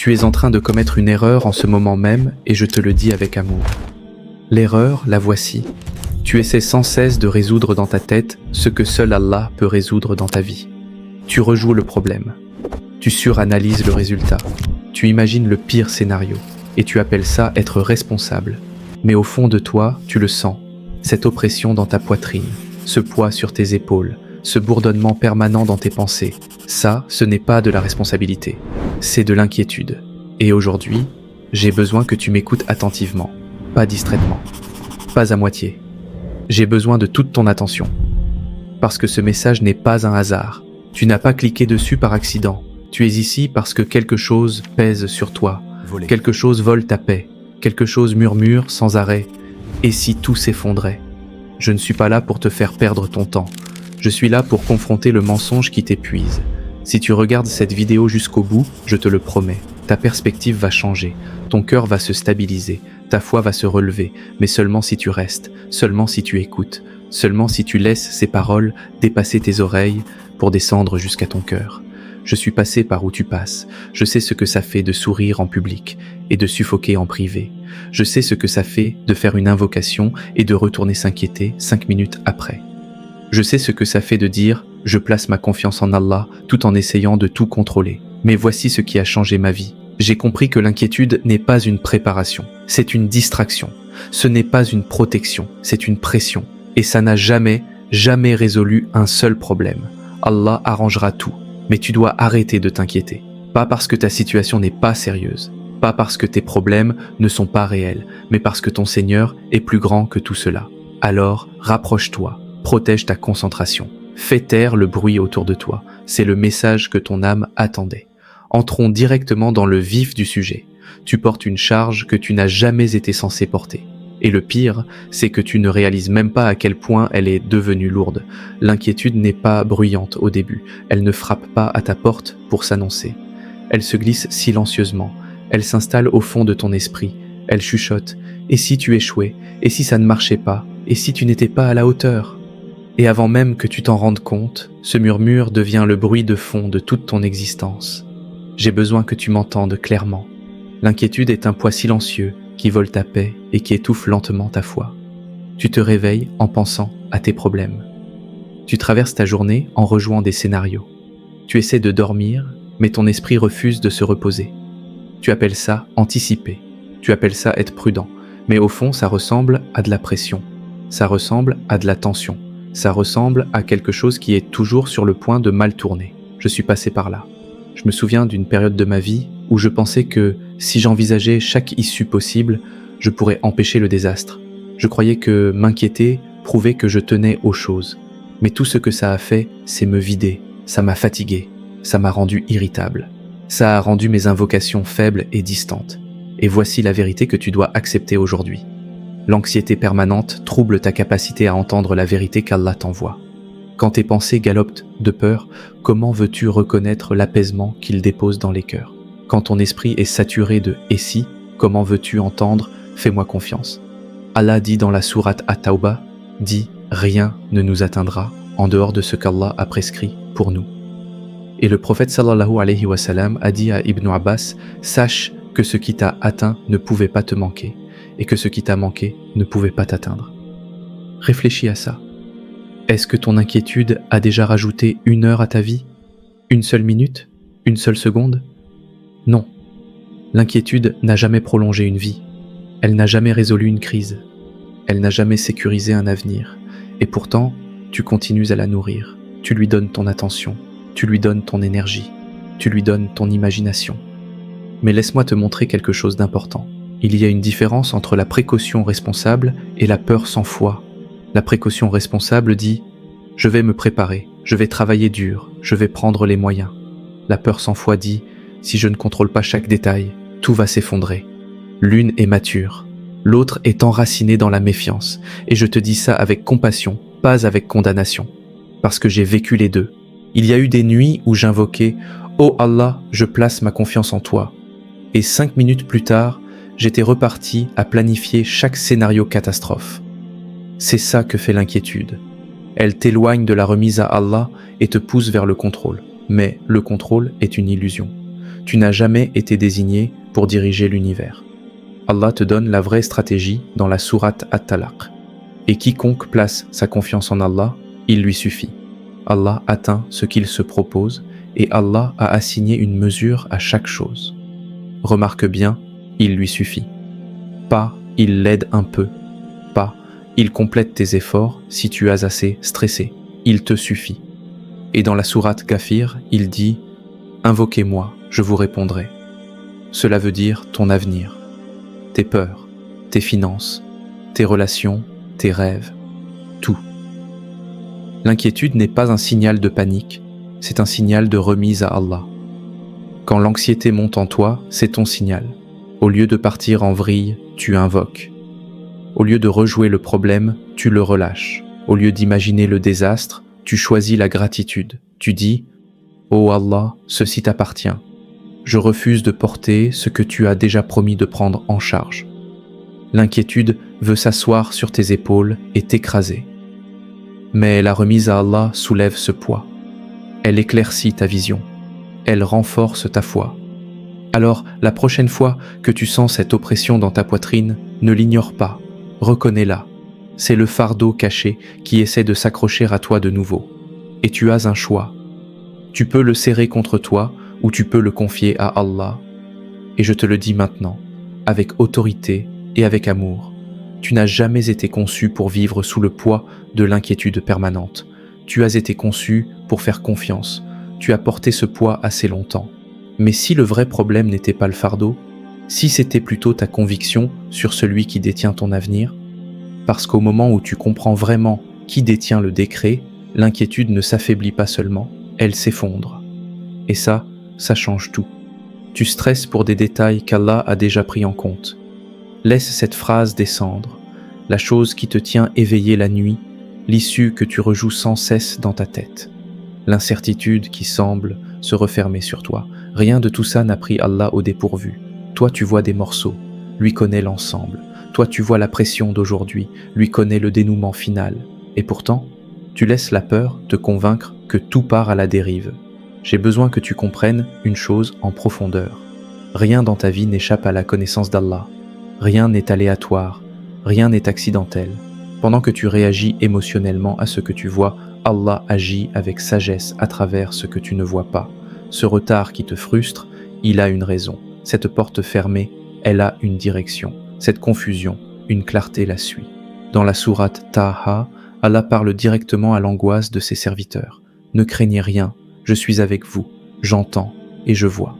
Tu es en train de commettre une erreur en ce moment même et je te le dis avec amour. L'erreur, la voici. Tu essaies sans cesse de résoudre dans ta tête ce que seul Allah peut résoudre dans ta vie. Tu rejoues le problème. Tu suranalyses le résultat. Tu imagines le pire scénario et tu appelles ça être responsable. Mais au fond de toi, tu le sens. Cette oppression dans ta poitrine, ce poids sur tes épaules, ce bourdonnement permanent dans tes pensées. Ça, ce n'est pas de la responsabilité. C'est de l'inquiétude. Et aujourd'hui, j'ai besoin que tu m'écoutes attentivement, pas distraitement, pas à moitié. J'ai besoin de toute ton attention. Parce que ce message n'est pas un hasard. Tu n'as pas cliqué dessus par accident. Tu es ici parce que quelque chose pèse sur toi. Quelque chose vole ta paix. Quelque chose murmure sans arrêt. Et si tout s'effondrait? Je ne suis pas là pour te faire perdre ton temps. Je suis là pour confronter le mensonge qui t'épuise. Si tu regardes cette vidéo jusqu'au bout, je te le promets, ta perspective va changer, ton cœur va se stabiliser, ta foi va se relever, mais seulement si tu restes, seulement si tu écoutes, seulement si tu laisses ces paroles dépasser tes oreilles pour descendre jusqu'à ton cœur. Je suis passé par où tu passes, je sais ce que ça fait de sourire en public et de suffoquer en privé. Je sais ce que ça fait de faire une invocation et de retourner s'inquiéter 5 minutes après. Je sais ce que ça fait de dire « Je place ma confiance en Allah » tout en essayant de tout contrôler. Mais voici ce qui a changé ma vie. J'ai compris que l'inquiétude n'est pas une préparation, c'est une distraction. Ce n'est pas une protection, c'est une pression. Et ça n'a jamais résolu un seul problème. Allah arrangera tout. Mais tu dois arrêter de t'inquiéter. Pas parce que ta situation n'est pas sérieuse, pas parce que tes problèmes ne sont pas réels, mais parce que ton Seigneur est plus grand que tout cela. Alors, rapproche-toi, protège ta concentration, fais taire le bruit autour de toi. C'est le message que ton âme attendait. Entrons directement dans le vif du sujet. Tu portes une charge que tu n'as jamais été censé porter. Et le pire, c'est que tu ne réalises même pas à quel point elle est devenue lourde. L'inquiétude n'est pas bruyante au début, elle ne frappe pas à ta porte pour s'annoncer. Elle se glisse silencieusement, elle s'installe au fond de ton esprit, elle chuchote. Et si tu échouais? Et si ça ne marchait pas? Et si tu n'étais pas à la hauteur? Et avant même que tu t'en rendes compte, ce murmure devient le bruit de fond de toute ton existence. J'ai besoin que tu m'entendes clairement. L'inquiétude est un poids silencieux qui vole ta paix et qui étouffe lentement ta foi. Tu te réveilles en pensant à tes problèmes. Tu traverses ta journée en rejouant des scénarios. Tu essaies de dormir, mais ton esprit refuse de se reposer. Tu appelles ça anticiper. Tu appelles ça être prudent. Mais au fond, ça ressemble à de la pression. Ça ressemble à de la tension. Ça ressemble à quelque chose qui est toujours sur le point de mal tourner. Je suis passé par là. Je me souviens d'une période de ma vie où je pensais que si j'envisageais chaque issue possible, je pourrais empêcher le désastre. Je croyais que m'inquiéter prouvait que je tenais aux choses. Mais tout ce que ça a fait, c'est me vider. Ça m'a fatigué. Ça m'a rendu irritable. Ça a rendu mes invocations faibles et distantes. Et voici la vérité que tu dois accepter aujourd'hui. L'anxiété permanente trouble ta capacité à entendre la vérité qu'Allah t'envoie. Quand tes pensées galopent de peur, comment veux-tu reconnaître l'apaisement qu'il dépose dans les cœurs? Quand ton esprit est saturé de « et si », comment veux-tu entendre « fais-moi confiance ». Allah dit dans la sourate At-Tawbah, dit « rien ne nous atteindra en dehors de ce qu'Allah a prescrit pour nous ». Et le prophète sallallahu alayhi wa sallam a dit à Ibn Abbas « sache que ce qui t'a atteint ne pouvait pas te manquer et que ce qui t'a manqué ne pouvait pas t'atteindre ». Réfléchis à ça. Est-ce que ton inquiétude a déjà rajouté 1 heure à ta vie? 1 seule minute? 1 seule seconde? Non. L'inquiétude n'a jamais prolongé une vie. Elle n'a jamais résolu une crise. Elle n'a jamais sécurisé un avenir. Et pourtant, tu continues à la nourrir. Tu lui donnes ton attention. Tu lui donnes ton énergie. Tu lui donnes ton imagination. Mais laisse-moi te montrer quelque chose d'important. Il y a une différence entre la précaution responsable et la peur sans foi. La précaution responsable dit « je vais me préparer, je vais travailler dur, je vais prendre les moyens ». La peur sans foi dit « si je ne contrôle pas chaque détail, tout va s'effondrer ». L'une est mature, l'autre est enracinée dans la méfiance. Et je te dis ça avec compassion, pas avec condamnation. Parce que j'ai vécu les deux. Il y a eu des nuits où j'invoquais « oh Allah, je place ma confiance en toi ». Et 5 minutes plus tard, j'étais reparti à planifier chaque scénario catastrophe. C'est ça que fait l'inquiétude. Elle t'éloigne de la remise à Allah et te pousse vers le contrôle. Mais le contrôle est une illusion. Tu n'as jamais été désigné pour diriger l'univers. Allah te donne la vraie stratégie dans la sourate At-Talaq. Et quiconque place sa confiance en Allah, il lui suffit. Allah atteint ce qu'il se propose et Allah a assigné une mesure à chaque chose. Remarque bien, il lui suffit. Pas il l'aide un peu. Pas il complète tes efforts si tu as assez stressé. Il te suffit. Et dans la sourate Ghafir, il dit « Invoquez-moi, je vous répondrai ». Cela veut dire ton avenir, tes peurs, tes finances, tes relations, tes rêves, tout. L'inquiétude n'est pas un signal de panique, c'est un signal de remise à Allah. Quand l'anxiété monte en toi, c'est ton signal. Au lieu de partir en vrille, tu invoques. Au lieu de rejouer le problème, tu le relâches. Au lieu d'imaginer le désastre, tu choisis la gratitude. Tu dis « Oh Allah, ceci t'appartient. Je refuse de porter ce que tu as déjà promis de prendre en charge. » L'inquiétude veut s'asseoir sur tes épaules et t'écraser. Mais la remise à Allah soulève ce poids. Elle éclaircit ta vision. Elle renforce ta foi. Alors, la prochaine fois que tu sens cette oppression dans ta poitrine, ne l'ignore pas, reconnais-la. C'est le fardeau caché qui essaie de s'accrocher à toi de nouveau. Et tu as un choix. Tu peux le serrer contre toi ou tu peux le confier à Allah. Et je te le dis maintenant, avec autorité et avec amour. Tu n'as jamais été conçu pour vivre sous le poids de l'inquiétude permanente. Tu as été conçu pour faire confiance. Tu as porté ce poids assez longtemps. Mais si le vrai problème n'était pas le fardeau, si c'était plutôt ta conviction sur celui qui détient ton avenir, parce qu'au moment où tu comprends vraiment qui détient le décret, l'inquiétude ne s'affaiblit pas seulement, elle s'effondre. Et ça change tout. Tu stresses pour des détails qu'Allah a déjà pris en compte. Laisse cette phrase descendre, la chose qui te tient éveillé la nuit, l'issue que tu rejoues sans cesse dans ta tête. L'incertitude qui semble se refermer sur toi. Rien de tout ça n'a pris Allah au dépourvu. Toi tu vois des morceaux, lui connaît l'ensemble. Toi tu vois la pression d'aujourd'hui, lui connaît le dénouement final. Et pourtant, tu laisses la peur te convaincre que tout part à la dérive. J'ai besoin que tu comprennes une chose en profondeur. Rien dans ta vie n'échappe à la connaissance d'Allah. Rien n'est aléatoire, rien n'est accidentel. Pendant que tu réagis émotionnellement à ce que tu vois, Allah agit avec sagesse à travers ce que tu ne vois pas. Ce retard qui te frustre, il a une raison. Cette porte fermée, elle a une direction. Cette confusion, une clarté la suit. Dans la sourate Taha, Allah parle directement à l'angoisse de ses serviteurs. Ne craignez rien, je suis avec vous, j'entends et je vois.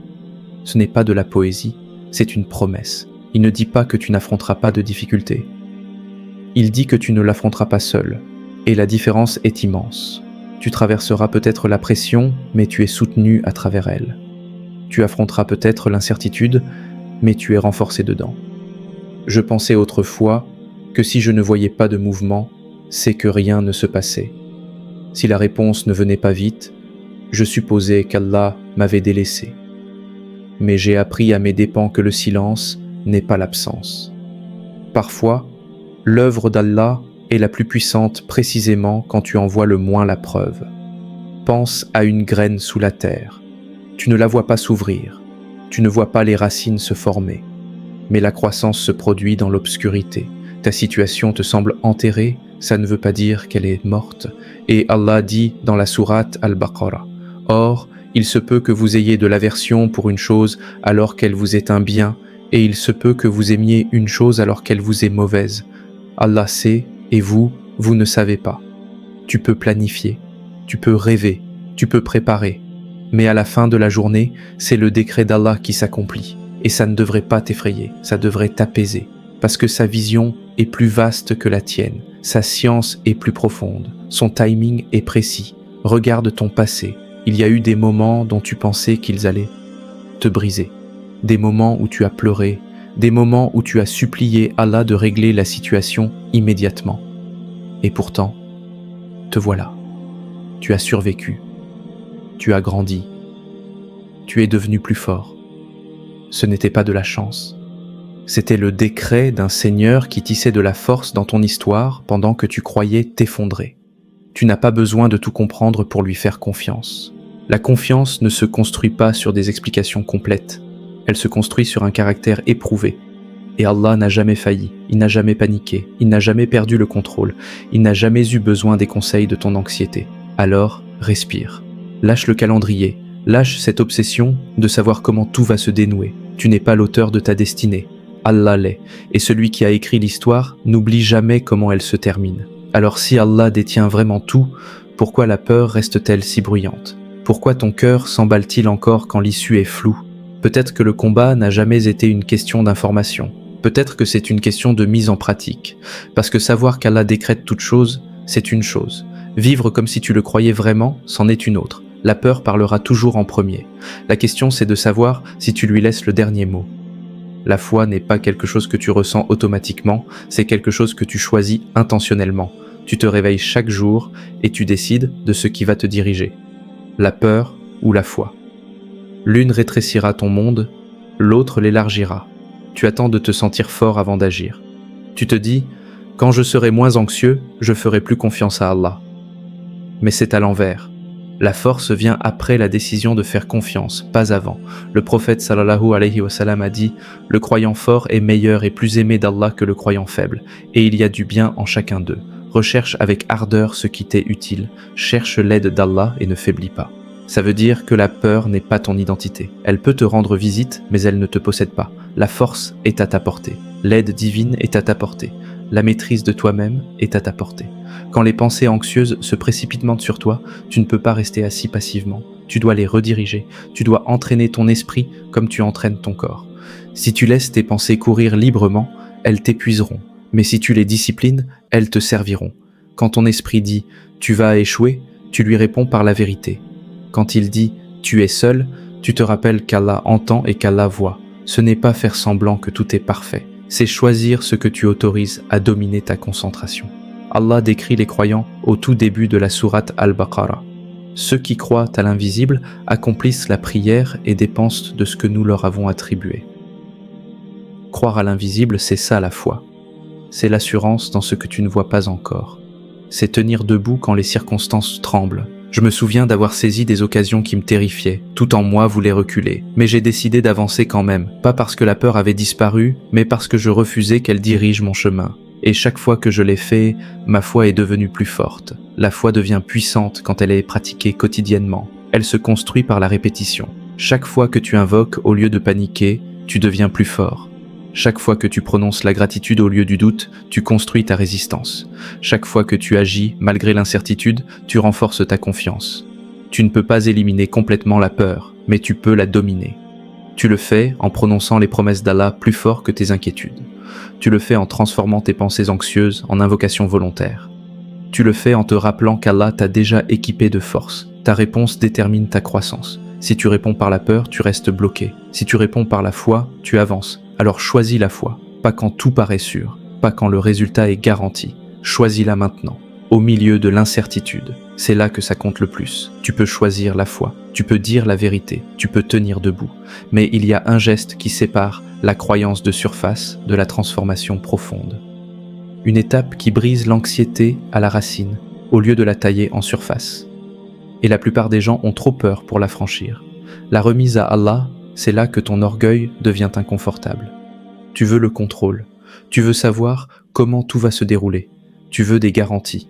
Ce n'est pas de la poésie, c'est une promesse. Il ne dit pas que tu n'affronteras pas de difficultés. Il dit que tu ne l'affronteras pas seul. Et la différence est immense. Tu traverseras peut-être la pression, mais tu es soutenu à travers elle. Tu affronteras peut-être l'incertitude, mais tu es renforcé dedans. Je pensais autrefois que si je ne voyais pas de mouvement, c'est que rien ne se passait. Si la réponse ne venait pas vite, je supposais qu'Allah m'avait délaissé. Mais j'ai appris à mes dépens que le silence n'est pas l'absence. Parfois, l'œuvre d'Allah est la plus puissante précisément quand tu en vois le moins la preuve. Pense à une graine sous la terre. Tu ne la vois pas s'ouvrir, tu ne vois pas les racines se former, mais la croissance se produit dans l'obscurité. Ta situation te semble enterrée, ça ne veut pas dire qu'elle est morte. Et Allah dit dans la sourate Al-Baqarah, « Or, il se peut que vous ayez de l'aversion pour une chose alors qu'elle vous est un bien, et il se peut que vous aimiez une chose alors qu'elle vous est mauvaise. Allah sait, et vous ne savez pas. Tu peux planifier, tu peux rêver, tu peux préparer, mais à la fin de la journée, c'est le décret d'Allah qui s'accomplit. Et ça ne devrait pas t'effrayer, ça devrait t'apaiser, parce que sa vision est plus vaste que la tienne, sa science est plus profonde, son timing est précis. Regarde ton passé, il y a eu des moments dont tu pensais qu'ils allaient te briser, des moments où tu as pleuré, des moments où tu as supplié Allah de régler la situation immédiatement. Et pourtant, te voilà. Tu as survécu. Tu as grandi. Tu es devenu plus fort. Ce n'était pas de la chance. C'était le décret d'un Seigneur qui tissait de la force dans ton histoire pendant que tu croyais t'effondrer. Tu n'as pas besoin de tout comprendre pour lui faire confiance. La confiance ne se construit pas sur des explications complètes. Elle se construit sur un caractère éprouvé. Et Allah n'a jamais failli, il n'a jamais paniqué, il n'a jamais perdu le contrôle, il n'a jamais eu besoin des conseils de ton anxiété. Alors, respire. Lâche le calendrier, lâche cette obsession de savoir comment tout va se dénouer. Tu n'es pas l'auteur de ta destinée. Allah l'est, et celui qui a écrit l'histoire n'oublie jamais comment elle se termine. Alors si Allah détient vraiment tout, pourquoi la peur reste-t-elle si bruyante? Pourquoi ton cœur s'emballe-t-il encore quand l'issue est floue? Peut-être que le combat n'a jamais été une question d'information. Peut-être que c'est une question de mise en pratique. Parce que savoir qu'Allah décrète toute chose, c'est une chose. Vivre comme si tu le croyais vraiment, c'en est une autre. La peur parlera toujours en premier. La question c'est de savoir si tu lui laisses le dernier mot. La foi n'est pas quelque chose que tu ressens automatiquement, c'est quelque chose que tu choisis intentionnellement. Tu te réveilles chaque jour et tu décides de ce qui va te diriger. La peur ou la foi. L'une rétrécira ton monde, l'autre l'élargira. Tu attends de te sentir fort avant d'agir. Tu te dis, quand je serai moins anxieux, je ferai plus confiance à Allah. Mais c'est à l'envers. La force vient après la décision de faire confiance, pas avant. Le prophète sallallahu alayhi wa sallam a dit « Le croyant fort est meilleur et plus aimé d'Allah que le croyant faible, et il y a du bien en chacun d'eux. Recherche avec ardeur ce qui t'est utile, cherche l'aide d'Allah et ne faiblis pas. » Ça veut dire que la peur n'est pas ton identité. Elle peut te rendre visite, mais elle ne te possède pas. La force est à ta portée. L'aide divine est à ta portée. La maîtrise de toi-même est à ta portée. Quand les pensées anxieuses se précipitent sur toi, tu ne peux pas rester assis passivement. Tu dois les rediriger. Tu dois entraîner ton esprit comme tu entraînes ton corps. Si tu laisses tes pensées courir librement, elles t'épuiseront. Mais si tu les disciplines, elles te serviront. Quand ton esprit dit « tu vas échouer », tu lui réponds par la vérité. Quand il dit « tu es seul », tu te rappelles qu'Allah entend et qu'Allah voit. Ce n'est pas faire semblant que tout est parfait. C'est choisir ce que tu autorises à dominer ta concentration. Allah décrit les croyants au tout début de la sourate Al-Baqarah. Ceux qui croient à l'invisible accomplissent la prière et dépensent de ce que nous leur avons attribué. Croire à l'invisible, c'est ça la foi. C'est l'assurance dans ce que tu ne vois pas encore. C'est tenir debout quand les circonstances tremblent. Je me souviens d'avoir saisi des occasions qui me terrifiaient. Tout en moi voulait reculer. Mais j'ai décidé d'avancer quand même. Pas parce que la peur avait disparu, mais parce que je refusais qu'elle dirige mon chemin. Et chaque fois que je l'ai fait, ma foi est devenue plus forte. La foi devient puissante quand elle est pratiquée quotidiennement. Elle se construit par la répétition. Chaque fois que tu invoques au lieu de paniquer, tu deviens plus fort. Chaque fois que tu prononces la gratitude au lieu du doute, tu construis ta résistance. Chaque fois que tu agis, malgré l'incertitude, tu renforces ta confiance. Tu ne peux pas éliminer complètement la peur, mais tu peux la dominer. Tu le fais en prononçant les promesses d'Allah plus fort que tes inquiétudes. Tu le fais en transformant tes pensées anxieuses en invocations volontaires. Tu le fais en te rappelant qu'Allah t'a déjà équipé de force. Ta réponse détermine ta croissance. Si tu réponds par la peur, tu restes bloqué. Si tu réponds par la foi, tu avances. Alors choisis la foi, pas quand tout paraît sûr, pas quand le résultat est garanti. Choisis-la maintenant, au milieu de l'incertitude. C'est là que ça compte le plus. Tu peux choisir la foi, tu peux dire la vérité, tu peux tenir debout. Mais il y a un geste qui sépare la croyance de surface de la transformation profonde. Une étape qui brise l'anxiété à la racine, au lieu de la tailler en surface. Et la plupart des gens ont trop peur pour la franchir. La remise à Allah, c'est là que ton orgueil devient inconfortable. Tu veux le contrôle. Tu veux savoir comment tout va se dérouler. Tu veux des garanties.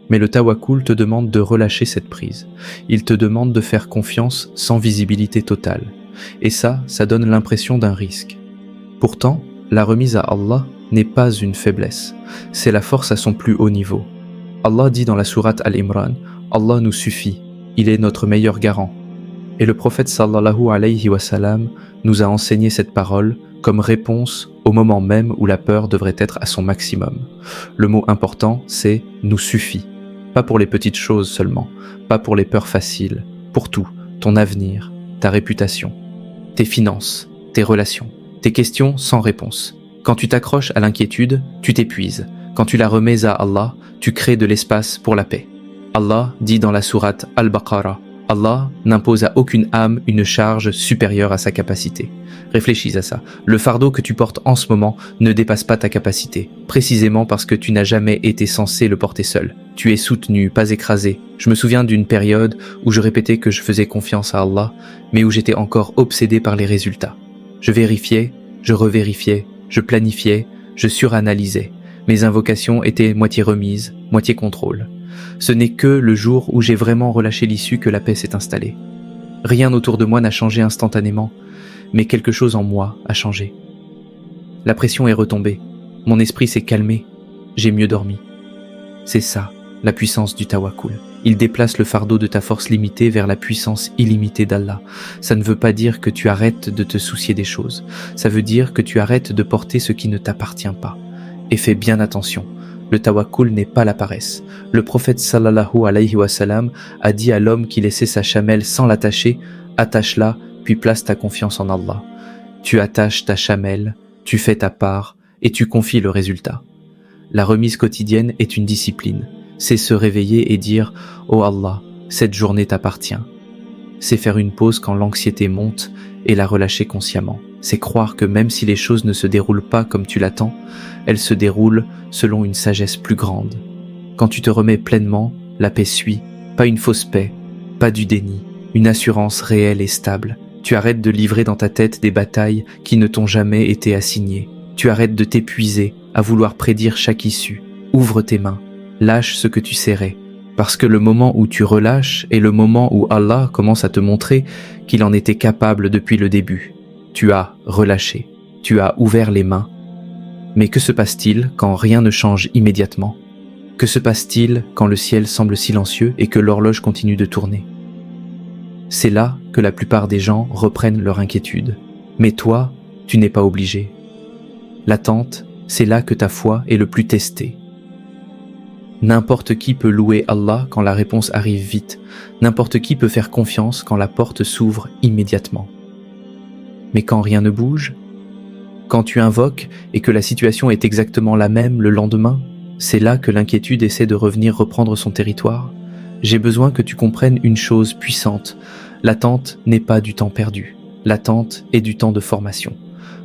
Mais le tawakkul te demande de relâcher cette prise. Il te demande de faire confiance sans visibilité totale. Et ça donne l'impression d'un risque. Pourtant, la remise à Allah n'est pas une faiblesse. C'est la force à son plus haut niveau. Allah dit dans la sourate Al-Imran, « Allah nous suffit. Il est notre meilleur garant. » Et le prophète sallallahu alayhi wa sallam nous a enseigné cette parole comme réponse au moment même où la peur devrait être à son maximum. Le mot important, c'est « nous suffit ». Pas pour les petites choses seulement, pas pour les peurs faciles, pour tout, ton avenir, ta réputation, tes finances, tes relations, tes questions sans réponse. Quand tu t'accroches à l'inquiétude, tu t'épuises. Quand tu la remets à Allah, tu crées de l'espace pour la paix. Allah dit dans la sourate Al-Baqarah, Allah n'impose à aucune âme une charge supérieure à sa capacité. Réfléchis à ça. Le fardeau que tu portes en ce moment ne dépasse pas ta capacité, précisément parce que tu n'as jamais été censé le porter seul. Tu es soutenu, pas écrasé. Je me souviens d'une période où je répétais que je faisais confiance à Allah, mais où j'étais encore obsédé par les résultats. Je vérifiais, je revérifiais, je planifiais, je suranalysais. Mes invocations étaient moitié remises, moitié contrôle. Ce n'est que le jour où j'ai vraiment relâché l'issue que la paix s'est installée. Rien autour de moi n'a changé instantanément, mais quelque chose en moi a changé. La pression est retombée, mon esprit s'est calmé, j'ai mieux dormi. C'est ça, la puissance du tawakkul. Il déplace le fardeau de ta force limitée vers la puissance illimitée d'Allah. Ça ne veut pas dire que tu arrêtes de te soucier des choses, ça veut dire que tu arrêtes de porter ce qui ne t'appartient pas. Et fais bien attention. Le tawakkul n'est pas la paresse. Le prophète sallallahu alayhi wa sallam a dit à l'homme qui laissait sa chamelle sans l'attacher, attache-la, puis place ta confiance en Allah. Tu attaches ta chamelle, tu fais ta part et tu confies le résultat. La remise quotidienne est une discipline. C'est se réveiller et dire « Oh Allah, cette journée t'appartient ». C'est faire une pause quand l'anxiété monte et la relâcher consciemment. C'est croire que même si les choses ne se déroulent pas comme tu l'attends, elles se déroulent selon une sagesse plus grande. Quand tu te remets pleinement, la paix suit, pas une fausse paix, pas du déni, une assurance réelle et stable. Tu arrêtes de livrer dans ta tête des batailles qui ne t'ont jamais été assignées. Tu arrêtes de t'épuiser à vouloir prédire chaque issue. Ouvre tes mains, lâche ce que tu serrais. Parce que le moment où tu relâches est le moment où Allah commence à te montrer qu'il en était capable depuis le début. Tu as relâché, tu as ouvert les mains. Mais que se passe-t-il quand rien ne change immédiatement? Que se passe-t-il quand le ciel semble silencieux et que l'horloge continue de tourner? C'est là que la plupart des gens reprennent leur inquiétude. Mais toi, tu n'es pas obligé. L'attente, c'est là que ta foi est le plus testée. N'importe qui peut louer Allah quand la réponse arrive vite. N'importe qui peut faire confiance quand la porte s'ouvre immédiatement. Mais quand rien ne bouge, quand tu invoques et que la situation est exactement la même le lendemain, c'est là que l'inquiétude essaie de revenir reprendre son territoire. J'ai besoin que tu comprennes une chose puissante. L'attente n'est pas du temps perdu. L'attente est du temps de formation.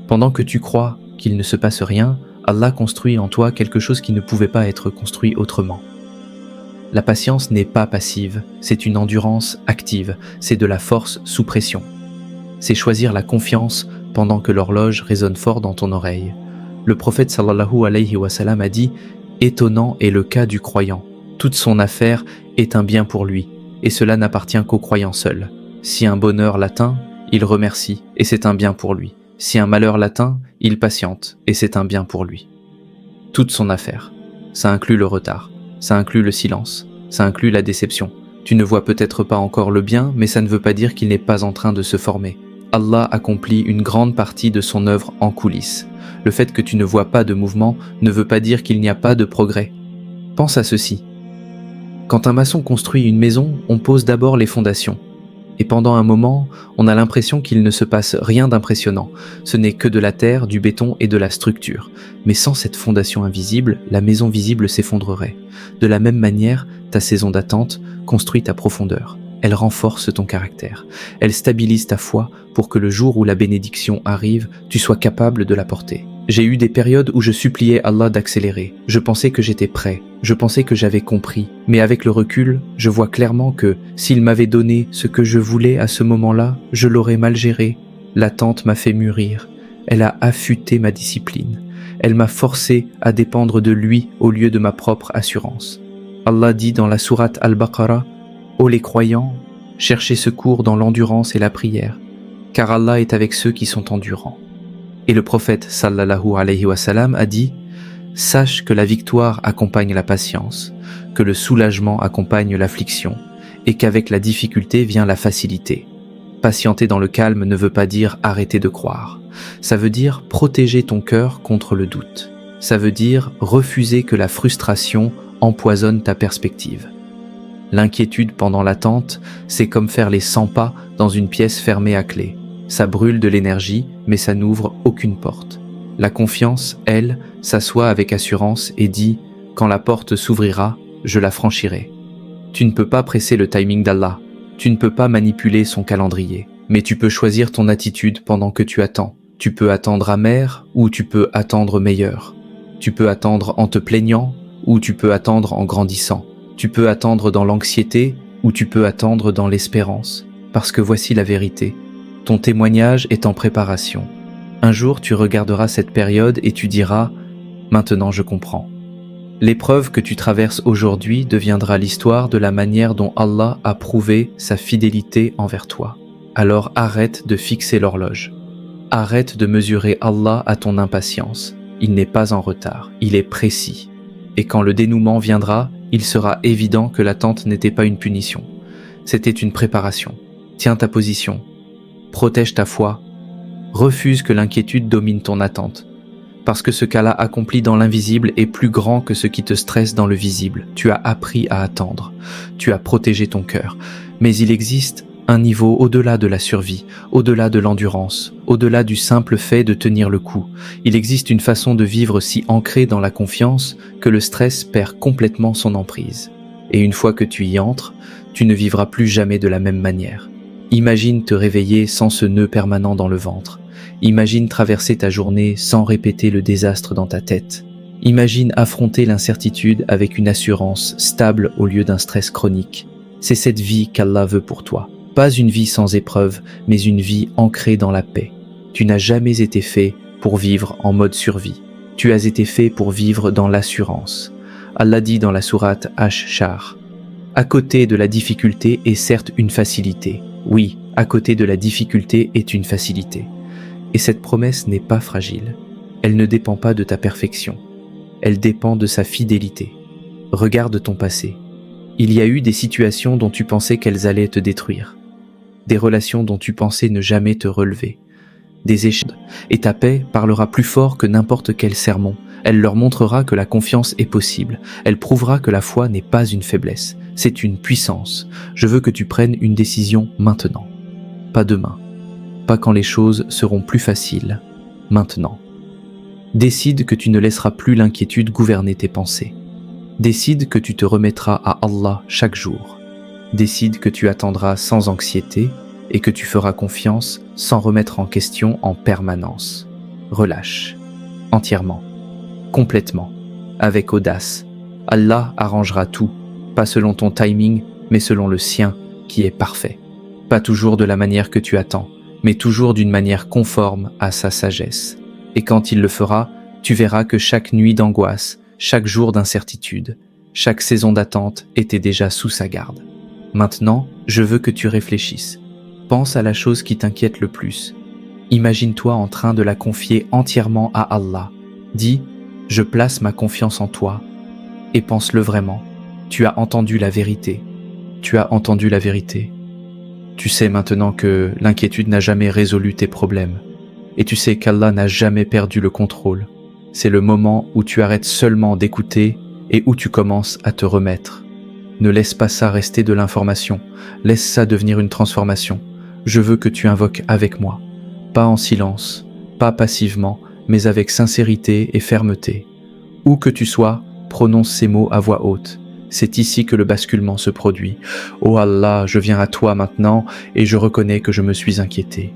Pendant que tu crois qu'il ne se passe rien, Allah construit en toi quelque chose qui ne pouvait pas être construit autrement. La patience n'est pas passive, c'est une endurance active, c'est de la force sous pression. C'est choisir la confiance pendant que l'horloge résonne fort dans ton oreille. Le prophète sallallahu alayhi wa sallam a dit « Étonnant est le cas du croyant. Toute son affaire est un bien pour lui, et cela n'appartient qu'au croyant seul. Si un bonheur l'atteint, il remercie, et c'est un bien pour lui. Si un malheur l'atteint, il patiente, et c'est un bien pour lui. » Toute son affaire. Ça inclut le retard, ça inclut le silence, ça inclut la déception. Tu ne vois peut-être pas encore le bien, mais ça ne veut pas dire qu'il n'est pas en train de se former. Allah accomplit une grande partie de son œuvre en coulisses. Le fait que tu ne vois pas de mouvement ne veut pas dire qu'il n'y a pas de progrès. Pense à ceci. Quand un maçon construit une maison, on pose d'abord les fondations. Et pendant un moment, on a l'impression qu'il ne se passe rien d'impressionnant. Ce n'est que de la terre, du béton et de la structure. Mais sans cette fondation invisible, la maison visible s'effondrerait. De la même manière, ta saison d'attente construit ta profondeur. Elle renforce ton caractère. Elle stabilise ta foi pour que le jour où la bénédiction arrive, tu sois capable de la porter. J'ai eu des périodes où je suppliais Allah d'accélérer. Je pensais que j'étais prêt. Je pensais que j'avais compris. Mais avec le recul, je vois clairement que s'il m'avait donné ce que je voulais à ce moment-là, je l'aurais mal géré. L'attente m'a fait mûrir. Elle a affûté ma discipline. Elle m'a forcé à dépendre de lui au lieu de ma propre assurance. Allah dit dans la sourate Al-Baqarah, « Ô les croyants, cherchez secours dans l'endurance et la prière, car Allah est avec ceux qui sont endurants. » Et le prophète sallallahu alayhi wa sallam a dit « Sache que la victoire accompagne la patience, que le soulagement accompagne l'affliction, et qu'avec la difficulté vient la facilité. Patienter dans le calme ne veut pas dire arrêter de croire. Ça veut dire protéger ton cœur contre le doute. Ça veut dire refuser que la frustration empoisonne ta perspective. L'inquiétude pendant l'attente, c'est comme faire les 100 pas dans une pièce fermée à clé. Ça brûle de l'énergie, mais ça n'ouvre aucune porte. La confiance, elle, s'assoit avec assurance et dit « Quand la porte s'ouvrira, je la franchirai ». Tu ne peux pas presser le timing d'Allah. Tu ne peux pas manipuler son calendrier, mais tu peux choisir ton attitude pendant que tu attends. Tu peux attendre amer ou tu peux attendre meilleur. Tu peux attendre en te plaignant ou tu peux attendre en grandissant. Tu peux attendre dans l'anxiété ou tu peux attendre dans l'espérance. Parce que voici la vérité. Ton témoignage est en préparation. Un jour, tu regarderas cette période et tu diras « Maintenant, je comprends ». L'épreuve que tu traverses aujourd'hui deviendra l'histoire de la manière dont Allah a prouvé sa fidélité envers toi. Alors arrête de fixer l'horloge. Arrête de mesurer Allah à ton impatience. Il n'est pas en retard, il est précis. Et quand le dénouement viendra, il sera évident que l'attente n'était pas une punition. C'était une préparation. Tiens ta position. Protège ta foi. Refuse que l'inquiétude domine ton attente. Parce que ce qu'Allah accomplit dans l'invisible est plus grand que ce qui te stresse dans le visible. Tu as appris à attendre. Tu as protégé ton cœur. Mais il existe un niveau au-delà de la survie, au-delà de l'endurance, au-delà du simple fait de tenir le coup. Il existe une façon de vivre si ancrée dans la confiance que le stress perd complètement son emprise. Et une fois que tu y entres, tu ne vivras plus jamais de la même manière. Imagine te réveiller sans ce nœud permanent dans le ventre. Imagine traverser ta journée sans répéter le désastre dans ta tête. Imagine affronter l'incertitude avec une assurance stable au lieu d'un stress chronique. C'est cette vie qu'Allah veut pour toi. Pas une vie sans épreuve, mais une vie ancrée dans la paix. Tu n'as jamais été fait pour vivre en mode survie. Tu as été fait pour vivre dans l'assurance. Allah dit dans la sourate Ash-Shar, « À côté de la difficulté est certes une facilité. » Oui, à côté de la difficulté est une facilité. Et cette promesse n'est pas fragile. Elle ne dépend pas de ta perfection. Elle dépend de sa fidélité. Regarde ton passé. Il y a eu des situations dont tu pensais qu'elles allaient te détruire. Des relations dont tu pensais ne jamais te relever. Des échecs. Et ta paix parlera plus fort que n'importe quel sermon. Elle leur montrera que la confiance est possible. Elle prouvera que la foi n'est pas une faiblesse. C'est une puissance. Je veux que tu prennes une décision maintenant. Pas demain. Pas quand les choses seront plus faciles. Maintenant. Décide que tu ne laisseras plus l'inquiétude gouverner tes pensées. Décide que tu te remettras à Allah chaque jour. Décide que tu attendras sans anxiété et que tu feras confiance sans remettre en question en permanence. Relâche. Entièrement. Complètement. Avec audace. Allah arrangera tout. Pas selon ton timing, mais selon le sien, qui est parfait. Pas toujours de la manière que tu attends, mais toujours d'une manière conforme à sa sagesse. Et quand il le fera, tu verras que chaque nuit d'angoisse, chaque jour d'incertitude, chaque saison d'attente était déjà sous sa garde. Maintenant, je veux que tu réfléchisses. Pense à la chose qui t'inquiète le plus. Imagine-toi en train de la confier entièrement à Allah. Dis, je place ma confiance en toi. Et pense-le vraiment. Tu as entendu la vérité. Tu as entendu la vérité. Tu sais maintenant que l'inquiétude n'a jamais résolu tes problèmes. Et tu sais qu'Allah n'a jamais perdu le contrôle. C'est le moment où tu arrêtes seulement d'écouter et où tu commences à te remettre. Ne laisse pas ça rester de l'information. Laisse ça devenir une transformation. Je veux que tu invoques avec moi. Pas en silence, pas passivement, mais avec sincérité et fermeté. Où que tu sois, prononce ces mots à voix haute. C'est ici que le basculement se produit. Oh Allah, je viens à toi maintenant et je reconnais que je me suis inquiété.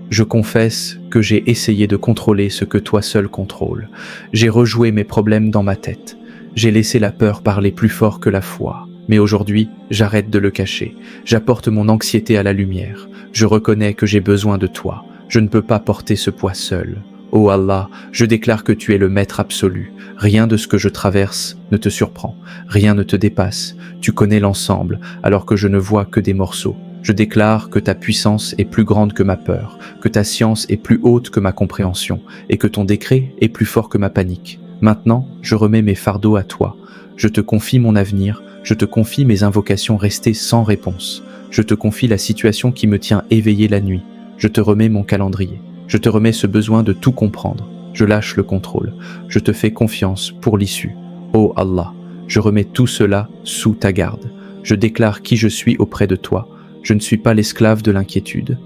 Je confesse que j'ai essayé de contrôler ce que toi seul contrôles. J'ai rejoué mes problèmes dans ma tête. J'ai laissé la peur parler plus fort que la foi. Mais aujourd'hui, j'arrête de le cacher. J'apporte mon anxiété à la lumière. Je reconnais que j'ai besoin de toi. Je ne peux pas porter ce poids seul. Oh Allah, je déclare que tu es le maître absolu. Rien de ce que je traverse ne te surprend. Rien ne te dépasse. Tu connais l'ensemble, alors que je ne vois que des morceaux. Je déclare que ta puissance est plus grande que ma peur, que ta science est plus haute que ma compréhension, et que ton décret est plus fort que ma panique. Maintenant, je remets mes fardeaux à toi. Je te confie mon avenir, je te confie mes invocations restées sans réponse. Je te confie la situation qui me tient éveillé la nuit. Je te remets mon calendrier. Je te remets ce besoin de tout comprendre. Je lâche le contrôle. Je te fais confiance pour l'issue. Oh Allah, je remets tout cela sous ta garde. Je déclare qui je suis auprès de toi. Je ne suis pas l'esclave de l'inquiétude.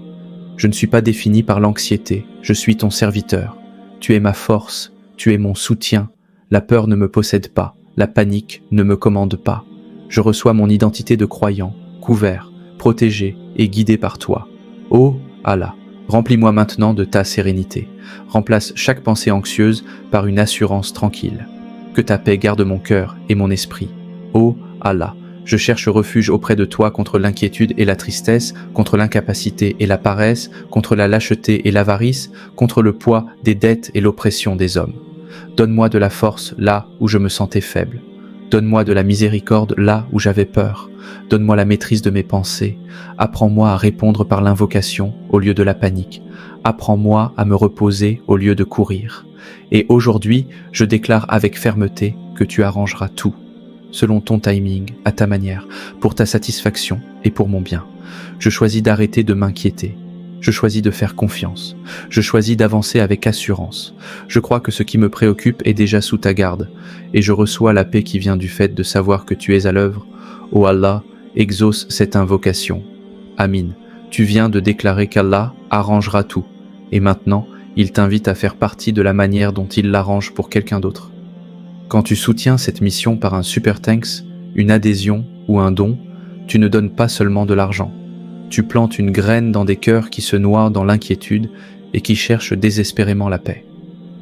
Je ne suis pas défini par l'anxiété. Je suis ton serviteur. Tu es ma force. Tu es mon soutien. La peur ne me possède pas. La panique ne me commande pas. Je reçois mon identité de croyant, couvert, protégé et guidé par toi. Ô Allah, remplis-moi maintenant de ta sérénité. Remplace chaque pensée anxieuse par une assurance tranquille. Que ta paix garde mon cœur et mon esprit. Ô Allah, je cherche refuge auprès de toi contre l'inquiétude et la tristesse, contre l'incapacité et la paresse, contre la lâcheté et l'avarice, contre le poids des dettes et l'oppression des hommes. Donne-moi de la force là où je me sentais faible. Donne-moi de la miséricorde là où j'avais peur. Donne-moi la maîtrise de mes pensées. Apprends-moi à répondre par l'invocation au lieu de la panique. Apprends-moi à me reposer au lieu de courir. Et aujourd'hui, je déclare avec fermeté que tu arrangeras tout, selon ton timing, à ta manière, pour ta satisfaction et pour mon bien. Je choisis d'arrêter de m'inquiéter. Je choisis de faire confiance. Je choisis d'avancer avec assurance. Je crois que ce qui me préoccupe est déjà sous ta garde, et je reçois la paix qui vient du fait de savoir que tu es à l'œuvre. Ô Allah, exauce cette invocation. Amin. Tu viens de déclarer qu'Allah arrangera tout, et maintenant, il t'invite à faire partie de la manière dont il l'arrange pour quelqu'un d'autre. Quand tu soutiens cette mission par un super thanks, une adhésion ou un don, tu ne donnes pas seulement de l'argent. Tu plantes une graine dans des cœurs qui se noient dans l'inquiétude et qui cherchent désespérément la paix.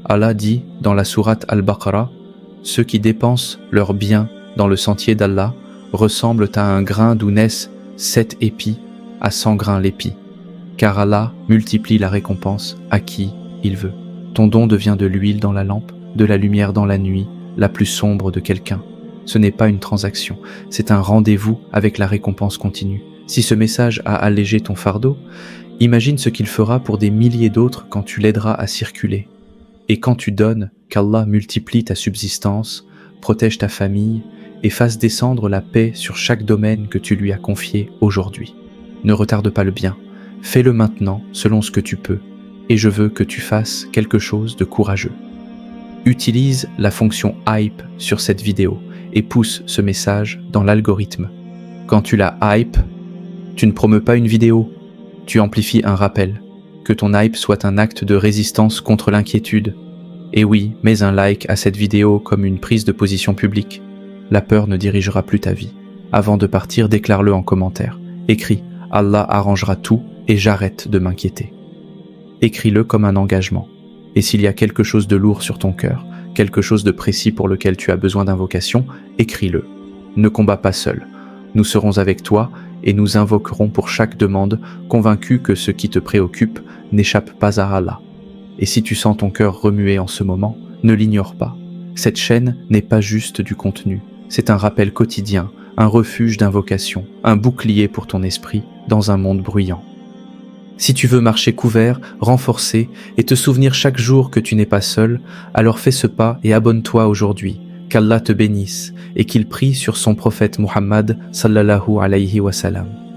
Allah dit dans la sourate Al-Baqarah, « Ceux qui dépensent leurs biens dans le sentier d'Allah ressemblent à un grain d'où naissent 7 épis à 100 grains l'épi, car Allah multiplie la récompense à qui il veut. Ton don devient de l'huile dans la lampe, de la lumière dans la nuit, la plus sombre de quelqu'un. Ce n'est pas une transaction, c'est un rendez-vous avec la récompense continue. Si ce message a allégé ton fardeau, imagine ce qu'il fera pour des milliers d'autres quand tu l'aideras à circuler. Et quand tu donnes, qu'Allah multiplie ta subsistance, protège ta famille et fasse descendre la paix sur chaque domaine que tu lui as confié aujourd'hui. Ne retarde pas le bien, fais-le maintenant selon ce que tu peux, et je veux que tu fasses quelque chose de courageux. Utilise la fonction hype sur cette vidéo et pousse ce message dans l'algorithme. Quand tu la hype, tu ne promeus pas une vidéo, tu amplifies un rappel. Que ton hype soit un acte de résistance contre l'inquiétude. Et oui, mets un like à cette vidéo comme une prise de position publique. La peur ne dirigera plus ta vie. Avant de partir, déclare-le en commentaire. Écris « Allah arrangera tout et j'arrête de m'inquiéter ». Écris-le comme un engagement. Et s'il y a quelque chose de lourd sur ton cœur, quelque chose de précis pour lequel tu as besoin d'invocation, écris-le. Ne combats pas seul. Nous serons avec toi et nous invoquerons pour chaque demande, convaincus que ce qui te préoccupe n'échappe pas à Allah. Et si tu sens ton cœur remuer en ce moment, ne l'ignore pas. Cette chaîne n'est pas juste du contenu, c'est un rappel quotidien, un refuge d'invocation, un bouclier pour ton esprit dans un monde bruyant. Si tu veux marcher couvert, renforcé et te souvenir chaque jour que tu n'es pas seul, alors fais ce pas et abonne-toi aujourd'hui. Qu'Allah te bénisse et qu'il prie sur son prophète Muhammad sallallahu alayhi wa sallam.